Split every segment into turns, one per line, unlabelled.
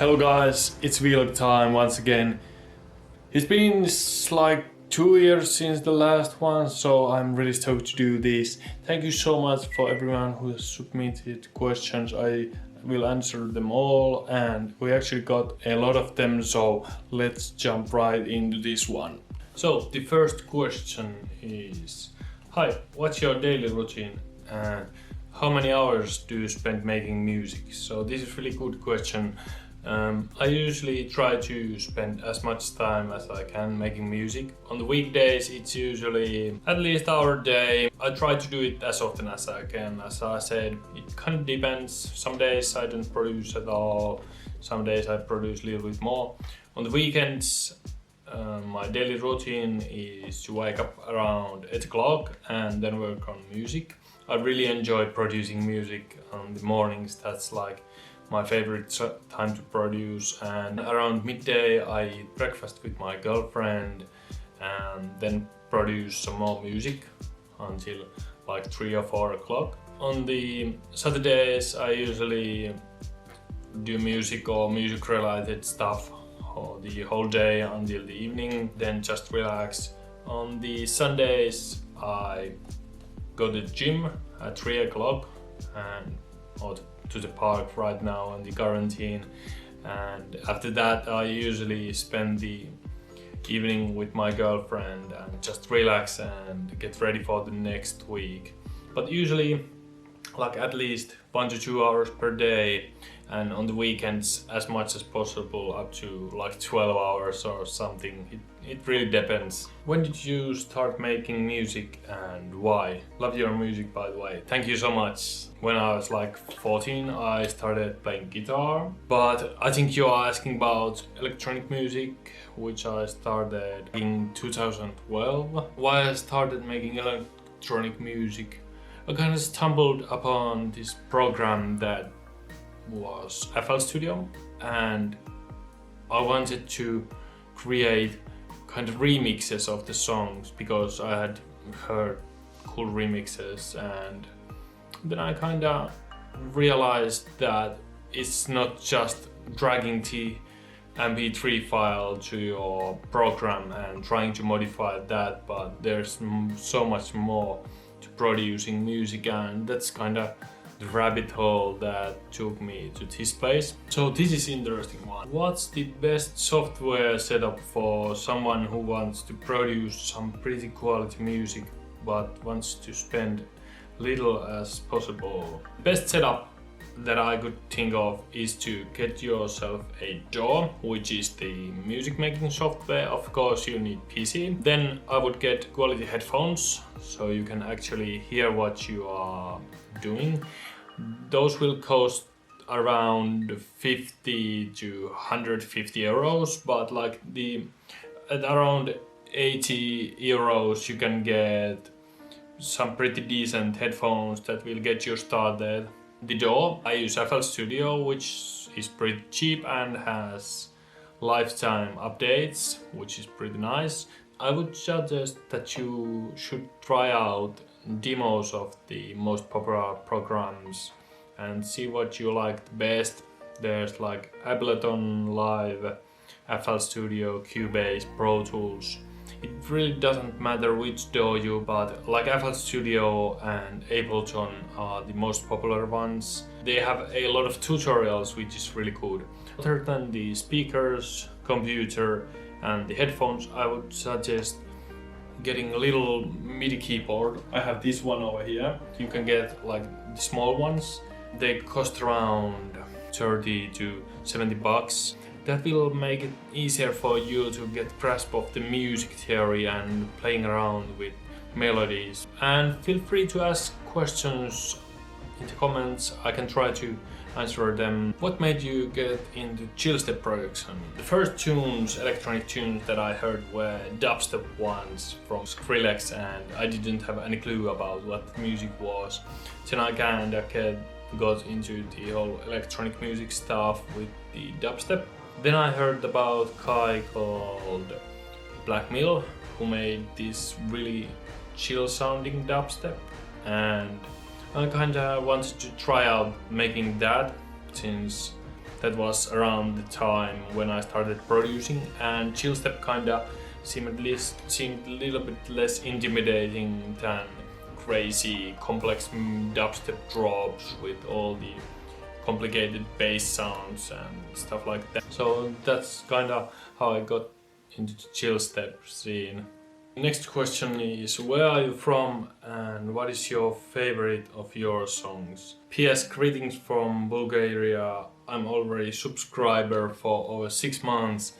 Hello guys, it's vlog time once again. It's been like 2 years since the last one, so I'm really stoked to do this. Thank you so much for everyone who has submitted questions. I will answer them all and we actually got a lot of them, so let's jump right into this one. So the first question is, hi, what's your daily routine and how many hours do you spend making music? So this is a really good question. I usually try to spend as much time as I can making music. On the weekdays it's usually at least hour a day. I try to do it as often as I can. As I said, it kind of depends. Some days I don't produce at all, some days I produce a little bit more. On the weekends my daily routine is to wake up around 8 o'clock and then work on music. I really enjoy producing music on the mornings. That's like my favorite time to produce, and around midday I eat breakfast with my girlfriend and then produce some more music until like 3 or 4 o'clock. On the Saturdays I usually do music or music related stuff the whole day until the evening, then just relax. On the Sundays I go to the gym at 3 o'clock or to the park right now in the quarantine, and after that I usually spend the evening with my girlfriend and just relax and get ready for the next week. But usually like at least 1 to 2 hours per day, and on the weekends as much as possible, up to like 12 hours or something. It really depends. When did you start making music and why? Love your music, by the way. Thank you so much. When I was like 14 I started playing guitar, but I think you're asking about electronic music, which I started in 2012. Why I started making electronic music? I kind of stumbled upon this program that was FL Studio, and I wanted to create kind of remixes of the songs because I had heard cool remixes, and then I kind of realized that it's not just dragging the MP3 file to your program and trying to modify that, but there's so much more to producing music, and that's kind of the rabbit hole that took me to this place. So this is interesting one. What's the best software setup for someone who wants to produce some pretty quality music but wants to spend little as possible? Best setup that I could think of is to get yourself a DAW, which is the music making software. Of course you need PC. Then I would get quality headphones so you can actually hear what you are doing. Those will cost around 50 to 150 euros, but like at around 80 euros you can get some pretty decent headphones that will get you started. The DAW, I use FL Studio, which is pretty cheap and has lifetime updates, which is pretty nice. I would suggest that you should try out demos of the most popular programs and see what you like the best. There's like Ableton Live, FL Studio, Cubase, Pro Tools. It really doesn't matter which DAW you buy, like FL Studio and Ableton are the most popular ones. They have a lot of tutorials, which is really good. Other than the speakers, computer and the headphones, I would suggest getting a little MIDI keyboard. I have this one over here. You can get like the small ones. They cost around 30 to 70 bucks. That will make it easier for you to get grasp of the music theory and playing around with melodies. And feel free to ask questions in the comments. I can try to answer them. What made you get into chillstep production? The first tunes, electronic tunes that I heard were dubstep ones from Skrillex, and I didn't have any clue about what music was. Then I kind of got into the whole electronic music stuff with the dubstep. Then I heard about a guy called Black Mill who made this really chill sounding dubstep, and I kinda wanted to try out making that since That was around the time when I started producing, and chillstep kinda seemed a little bit less intimidating than crazy complex dubstep drops with all the complicated bass sounds and stuff like that. So that's kinda how I got into the chillstep scene. Next question is, where are you from and what is your favorite of your songs? PS, greetings from Bulgaria. I'm already subscriber for over 6 months.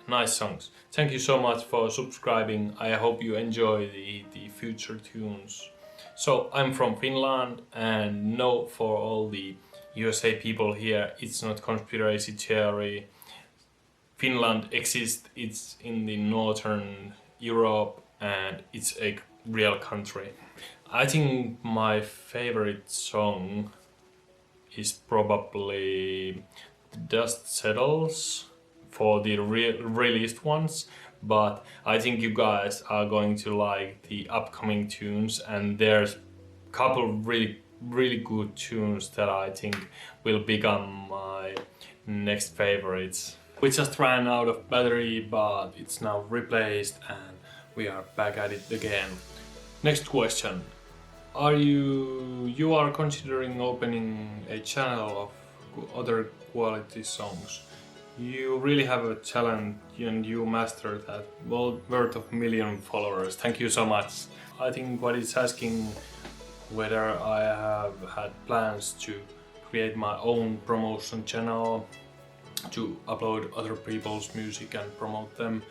Nice songs. Thank you so much for subscribing. I hope you enjoy the future tunes. So I'm from Finland, and no, for all the USA people here, it's not conspiracy theory. Finland exists, it's in the northern Europe, and it's a real country. I think my favorite song is probably The Dust Settles for the released ones, but I think you guys are going to like the upcoming tunes, and there's a couple really good tunes that I think will become my next favorites. We just ran out of battery, but it's now replaced and we are back at it again. Next question. You are considering opening a channel of other quality songs? You really have a talent and you master that. Well, worth of million followers. Thank you so much. I think what it's asking whether I have had plans to create my own promotion channel to upload other people's music and promote them,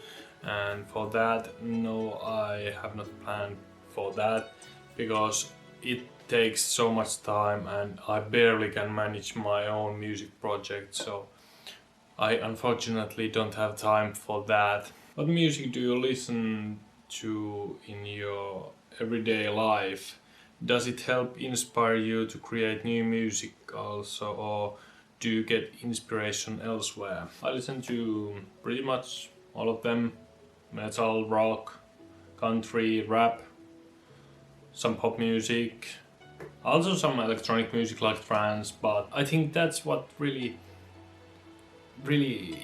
and for that, no, I have not planned for that because it takes so much time and I barely can manage my own music project, so I unfortunately don't have time for that. What music do you listen to in your everyday life? Does it help inspire you to create new music also, or do you get inspiration elsewhere? I listen to pretty much all of them. Metal, rock, country, rap, some pop music, also some electronic music like trance, but I think that's what really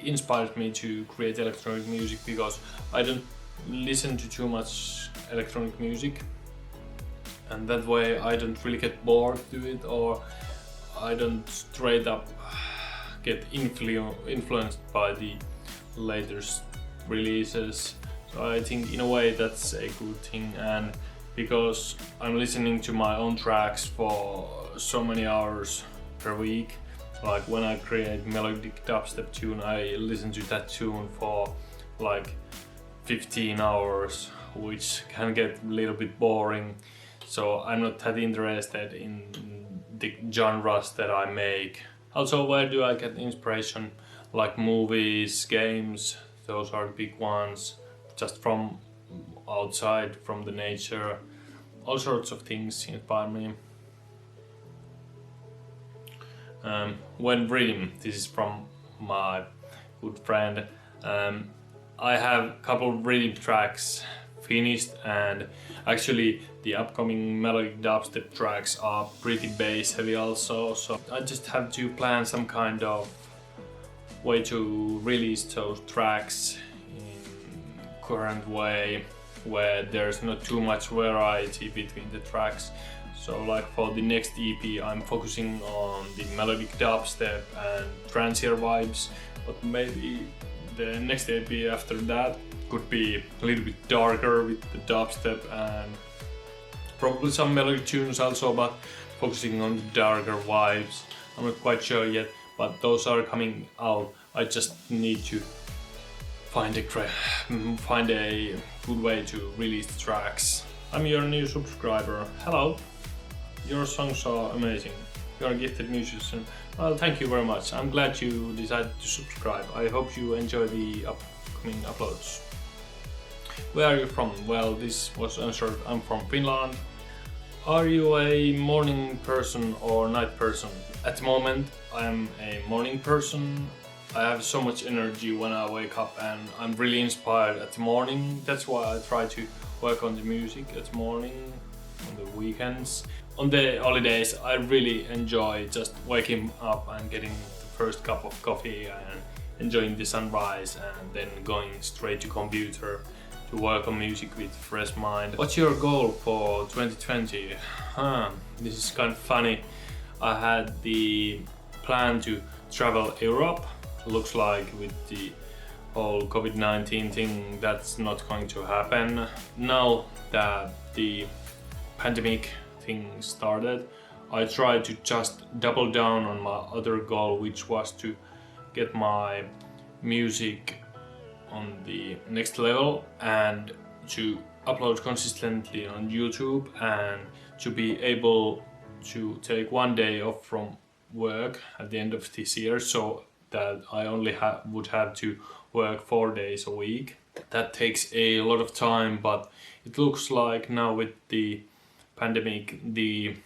inspired me to create electronic music, because I don't listen to too much electronic music, and that way I don't really get bored to it, or I don't straight up get influenced by the latest releases. So I think in a way that's a good thing, and because I'm listening to my own tracks for so many hours per week, like when I create melodic dubstep tune, I listen to that tune for like 15 hours, which can get a little bit boring. So I'm not that interested in the genres that I make. Also, where do I get inspiration? Like movies, games, those are the big ones. Just from outside, from the nature. All sorts of things inspire me. When reading, this is from my good friend. I have a couple rhythm tracks finished, and actually the upcoming melodic dubstep tracks are pretty bass heavy also, so I just have to plan some kind of way to release those tracks in current way where there's not too much variety between the tracks. So like for the next EP I'm focusing on the melodic dubstep and trancier vibes, but maybe the next EP after that could be a little bit darker with the dubstep and probably some melodic tunes also, but focusing on the darker vibes. I'm not quite sure yet, but those are coming out. I just need to find a good way to release the tracks. I'm your new subscriber. Hello! Your songs are amazing. You're a gifted musician. Well, thank you very much. I'm glad you decided to subscribe. I hope you enjoy the upcoming uploads. Where are you from? Well, this was answered. I'm from Finland. Are you a morning person or night person? At the moment, I'm a morning person. I have so much energy when I wake up and I'm really inspired at the morning. That's why I try to work on the music at the morning, on the weekends. On the holidays, I really enjoy just waking up and getting the first cup of coffee and enjoying the sunrise, and then going straight to computer to work on music with fresh mind. What's your goal for 2020? This is kind of funny. I had the plan to travel Europe. Looks like with the whole COVID-19 thing that's not going to happen. Now that the pandemic thing started, I tried to just double down on my other goal, which was to get my music on the next level and to upload consistently on YouTube, and to be able to take one day off from work at the end of this year, so that I only would have to work 4 days a week. That takes a lot of time, but it looks like now with the pandemic the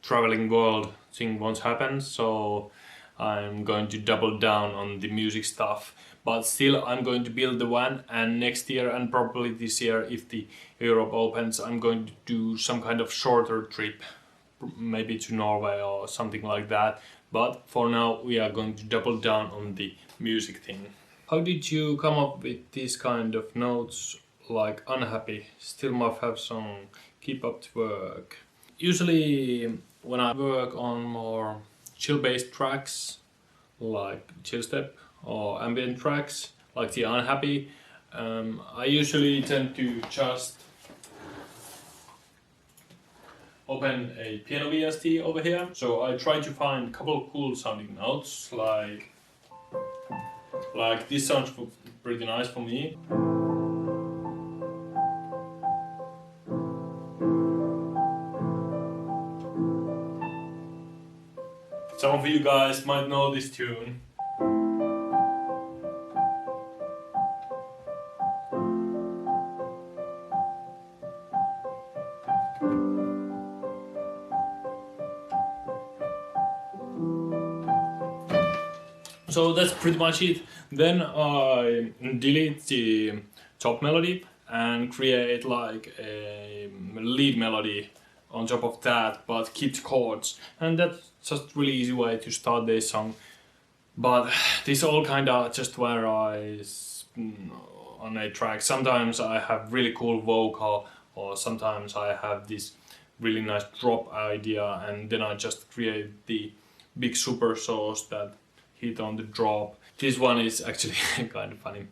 traveling world thing won't happen, so I'm going to double down on the music stuff. But still, I'm going to build the one, and next year and probably this year, if the Europe opens, I'm going to do some kind of shorter trip, maybe to Norway or something like that. But for now, we are going to double down on the music thing. How did you come up with these kind of notes, like unhappy, still must have some, keep up to work? Usually when I work on more chill-based tracks, like chillstep, or ambient tracks, like the unhappy, I usually tend to just open a piano VST over here. So I try to find a couple of cool sounding notes, like this sounds pretty nice for me. Some of you guys might know this tune. So that's pretty much it. Then I delete the top melody and create like a lead melody on top of that, but keep the chords. And that's just really easy way to start this song. But this all kinda just varies on a track. Sometimes I have really cool vocal, or sometimes I have this really nice drop idea, and then I just create the big super sauce that hit on the drop. This one is actually kind of funny.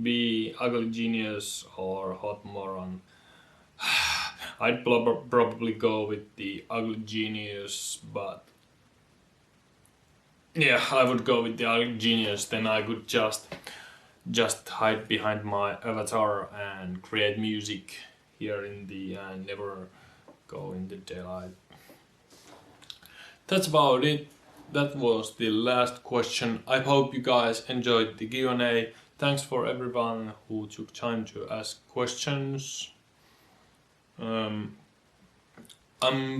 Be ugly genius or hot moron. I'd probably go with the ugly genius, but yeah, I would go with the ugly genius. Then I could just hide behind my avatar and create music here in the and never go in the daylight. That's about it. That was the last question. I hope you guys enjoyed the Q&A. Thanks for everyone who took time to ask questions. I'm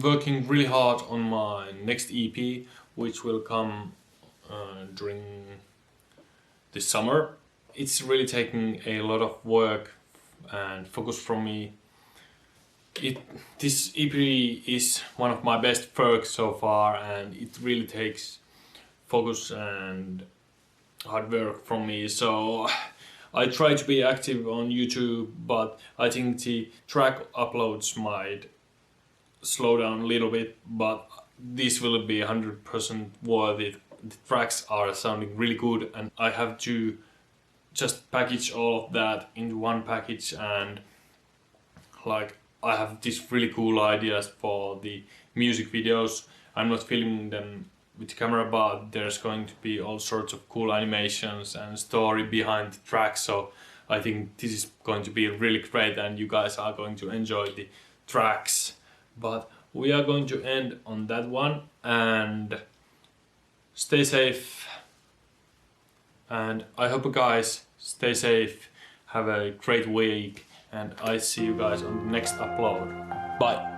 working really hard on my next EP, which will come during the summer. It's really taking a lot of work and focus from me. This EP is one of my best work so far, and it really takes focus and hard work from me. So I try to be active on YouTube, but I think the track uploads might slow down a little bit, but this will be 100% worth it. The tracks are sounding really good, and I have to just package all of that into one package, and like I have these really cool ideas for the music videos. I'm not filming them with the camera, but there's going to be all sorts of cool animations and story behind the track, so I think this is going to be really great and you guys are going to enjoy the tracks. But we are going to end on that one, and stay safe, and I hope you guys stay safe, have a great week, and I see you guys on the next upload. Bye!